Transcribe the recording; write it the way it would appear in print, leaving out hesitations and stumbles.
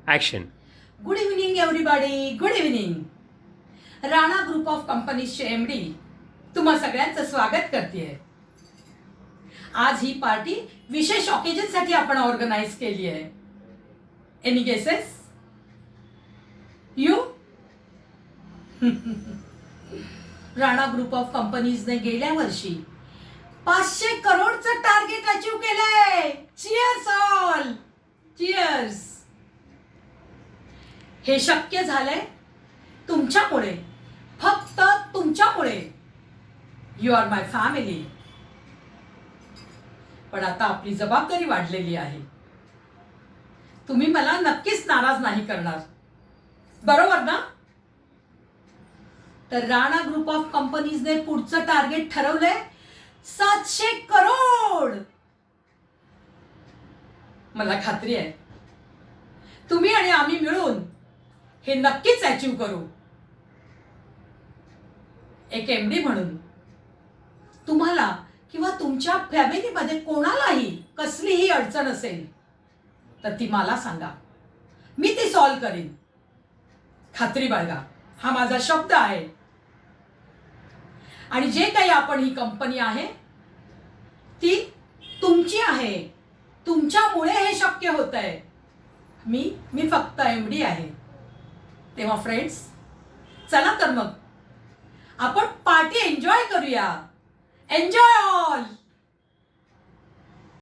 Action. Good evening everybody, good evening. Rana group of कंपनीजचे MD तुम्हा सगळ्यांचं स्वागत करते. आज ही पार्टी विशेष ऑकेजनसाठी आपण ऑर्गनाइज केली आहे. Any guesses? You? Rana group of कंपनीजने गेल्या वर्षी 500 करोडचं टार्गेट अचीव केलंय. Cheers all, cheers. हे शक्य झालंय तुमच्यामुळे, फक्त तुमच्यामुळे. You are my family. पण आता आपली जबाबदारी वाढलेली आहे. तुम्ही मला नक्कीच नाराज नाही करणार, बरोबर ना? तर राणा ग्रुप ऑफ कंपनीजने पुढचं टार्गेट ठरवलंय 700 करोड. मला खात्री आहे तुम्ही आणि आम्ही मिळून हे नक्कीच अचीव करू. एक एमडी म्हणून तुम्हाला किंवा तुमच्या फॅमिलीमध्ये कोणालाही कसलीही अडचण असेल तर ती मला सांगा, मी ती सॉल्व्ह करीन. खात्री बाळगा, हा माझा शब्द आहे. आणि जे काही आपण ही कंपनी आहे ती तुमची आहे. तुमच्यामुळे हे शक्य होतंय. मी फक्त एमडी आहे. तेव्हा फ्रेंड्स, चला तर मग आपण पार्टी एन्जॉय करूया. Enjoy all.